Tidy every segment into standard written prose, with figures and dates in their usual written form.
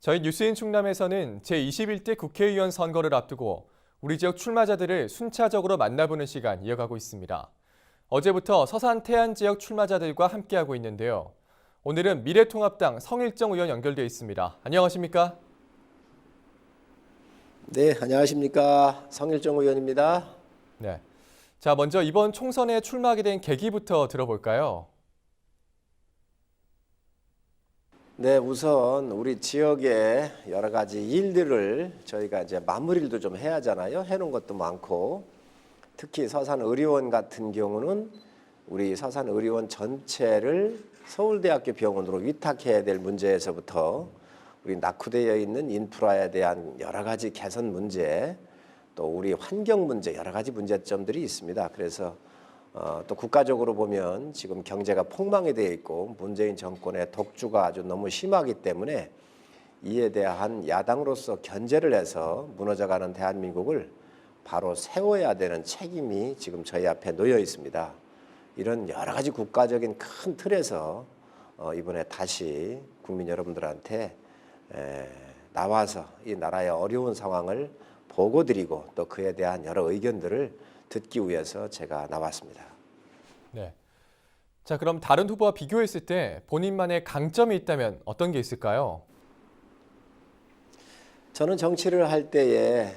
저희 뉴스인 충남에서는 제21대 국회의원 선거를 앞두고 우리 지역 출마자들을 순차적으로 만나보는 시간 이어가고 있습니다. 어제부터 서산 태안 지역 출마자들과 함께하고 있는데요. 오늘은 미래통합당 성일정 의원 연결되어 있습니다. 안녕하십니까? 네, 안녕하십니까. 성일정 의원입니다. 네. 자, 먼저 이번 총선에 출마하게 된 계기부터 들어볼까요? 네, 우선 우리 지역의 여러 가지 일들을 저희가 이제 마무리도 좀 해야 하잖아요. 해놓은 것도 많고, 특히 서산의료원 같은 경우는 우리 서산의료원 전체를 서울대학교 병원으로 위탁해야 될 문제에서부터 우리 낙후되어 있는 인프라에 대한 여러 가지 개선 문제, 또 우리 환경 문제, 여러 가지 문제점들이 있습니다. 그래서 또 국가적으로 보면 지금 경제가 폭망이 되어 있고 문재인 정권의 독주가 아주 너무 심하기 때문에 이에 대한 야당으로서 견제를 해서 무너져가는 대한민국을 바로 세워야 되는 책임이 지금 저희 앞에 놓여 있습니다. 이런 여러 가지 국가적인 큰 틀에서 이번에 다시 국민 여러분들한테 나와서 이 나라의 어려운 상황을 보고 드리고 또 그에 대한 여러 의견들을 듣기 위해서 제가 나왔습니다. 네. 자, 그럼 다른 후보와 비교했을 때 본인만의 강점이 있다면 어떤 게 있을까요? 저는 정치를 할 때에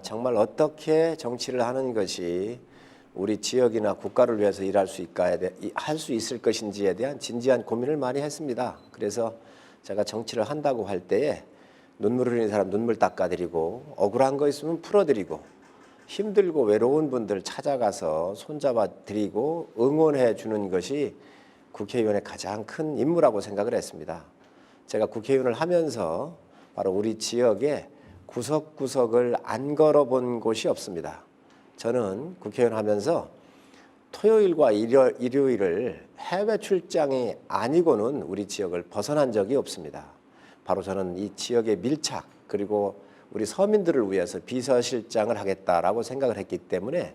정말 어떻게 정치를 하는 것이 우리 지역이나 국가를 위해서 일할 수 할 수 있을 것인지에 대한 진지한 고민을 많이 했습니다. 그래서 제가 정치를 한다고 할 때에 눈물 흘리는 사람 눈물 닦아드리고 억울한 거 있으면 풀어드리고 힘들고 외로운 분들 찾아가서 손잡아 드리고 응원해 주는 것이 국회의원의 가장 큰 임무라고 생각을 했습니다. 제가 국회의원을 하면서 바로 우리 지역의 구석구석을 안 걸어본 곳이 없습니다. 저는 국회의원 하면서 토요일과 일요일을 해외 출장이 아니고는 우리 지역을 벗어난 적이 없습니다. 바로 저는 이 지역의 밀착 그리고 우리 서민들을 위해서 비서실장을 하겠다라고 생각을 했기 때문에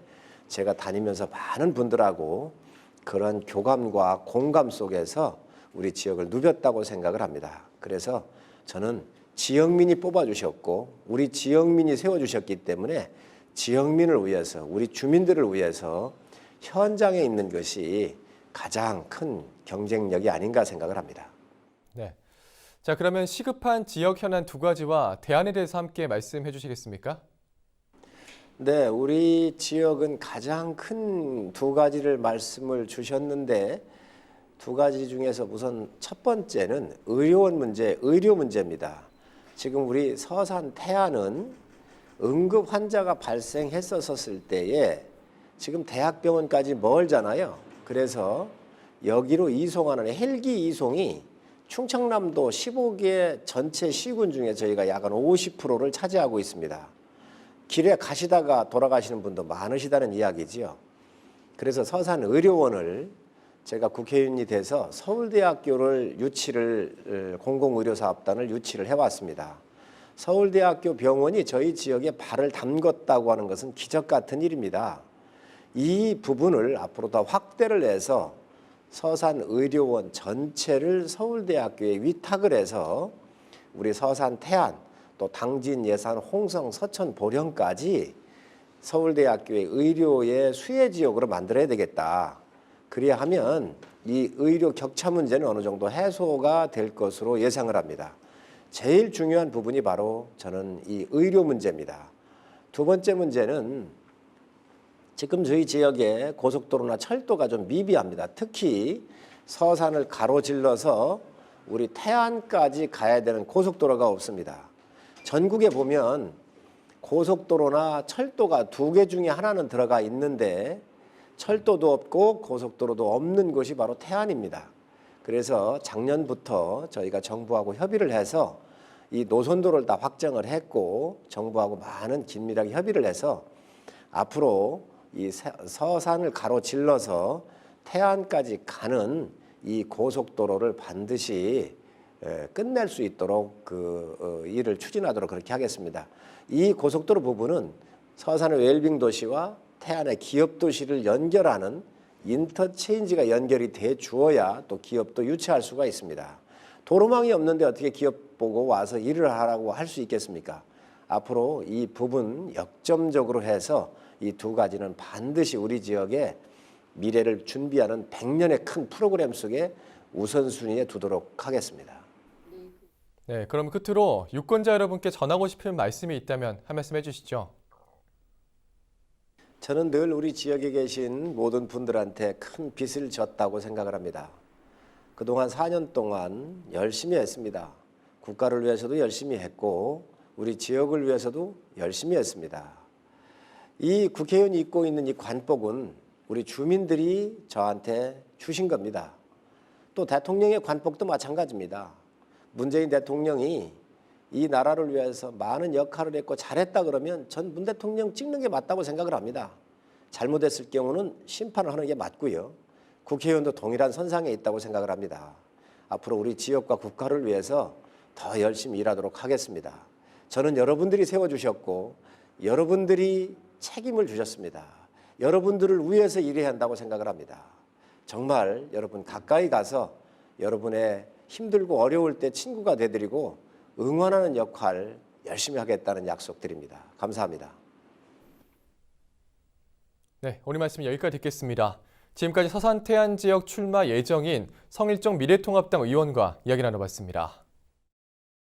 제가 다니면서 많은 분들하고 그런 교감과 공감 속에서 우리 지역을 누볐다고 생각을 합니다. 그래서 저는 지역민이 뽑아주셨고 우리 지역민이 세워주셨기 때문에 지역민을 위해서 우리 주민들을 위해서 현장에 있는 것이 가장 큰 경쟁력이 아닌가 생각을 합니다. 네. 자, 그러면 시급한 지역 현안 두 가지와 대안에 대해서 함께 말씀해 주시겠습니까? 네, 우리 지역은 가장 큰 두 가지를 말씀을 주셨는데 두 가지 중에서 우선 첫 번째는 의료 문제입니다. 지금 우리 서산 태안은 응급 환자가 발생했었을 때에 지금 대학병원까지 멀잖아요. 그래서 여기로 이송하는 헬기 이송이 충청남도 15개 전체 시군 중에 저희가 약 50%를 차지하고 있습니다. 길에 가시다가 돌아가시는 분도 많으시다는 이야기지요. 그래서 서산의료원을 제가 국회의원이 돼서 서울대학교를 공공의료사업단을 유치를 해왔습니다. 서울대학교 병원이 저희 지역에 발을 담궜다고 하는 것은 기적 같은 일입니다. 이 부분을 앞으로 더 확대를 해서 서산의료원 전체를 서울대학교에 위탁을 해서 우리 서산 태안 또 당진 예산 홍성 서천 보령까지 서울대학교의 의료의 수혜지역으로 만들어야 되겠다. 그래야 하면 이 의료 격차 문제는 어느 정도 해소가 될 것으로 예상을 합니다. 제일 중요한 부분이 바로 저는 이 의료 문제입니다. 두 번째 문제는 지금 저희 지역에 고속도로나 철도가 좀 미비합니다. 특히 서산을 가로질러서 우리 태안까지 가야 되는 고속도로가 없습니다. 전국에 보면 고속도로나 철도가 두 개 중에 하나는 들어가 있는데 철도도 없고 고속도로도 없는 곳이 바로 태안입니다. 그래서 작년부터 저희가 정부하고 협의를 해서 이 노선도를 다 확정을 했고 정부하고 많은 긴밀하게 협의를 해서 앞으로 이 서산을 가로질러서 태안까지 가는 이 고속도로를 반드시 끝낼 수 있도록 일을 추진하도록 그렇게 하겠습니다. 이 고속도로 부분은 서산의 웰빙 도시와 태안의 기업 도시를 연결하는 인터체인지가 연결이 돼 주어야 또 기업도 유치할 수가 있습니다. 도로망이 없는데 어떻게 기업 보고 와서 일을 하라고 할 수 있겠습니까? 앞으로 이 부분 역점적으로 해서 이 두 가지는 반드시 우리 지역의 미래를 준비하는 100년의 큰 프로그램 속에 우선순위에 두도록 하겠습니다. 네, 그럼 끝으로 유권자 여러분께 전하고 싶은 말씀이 있다면 한 말씀 해주시죠. 저는 늘 우리 지역에 계신 모든 분들한테 큰 빚을 졌다고 생각을 합니다. 그동안 4년 동안 열심히 했습니다. 국가를 위해서도 열심히 했고 우리 지역을 위해서도 열심히 했습니다. 이 국회의원이 입고 있는 이 관복은 우리 주민들이 저한테 주신 겁니다. 또 대통령의 관복도 마찬가지입니다. 문재인 대통령이 이 나라를 위해서 많은 역할을 했고 잘했다 그러면 전 문 대통령 찍는 게 맞다고 생각을 합니다. 잘못했을 경우는 심판을 하는 게 맞고요. 국회의원도 동일한 선상에 있다고 생각을 합니다. 앞으로 우리 지역과 국가를 위해서 더 열심히 일하도록 하겠습니다. 저는 여러분들이 세워주셨고 여러분들이 책임을 주셨습니다. 여러분들을 위해서 일해야 한다고 생각을 합니다. 정말 여러분 가까이 가서 여러분의 힘들고 어려울 때 친구가 되드리고 응원하는 역할 열심히 하겠다는 약속드립니다. 감사합니다. 네, 오늘 말씀 여기까지 듣겠습니다. 지금까지 서산 태안 지역 출마 예정인 성일종 미래통합당 의원과 이야기 나눠봤습니다.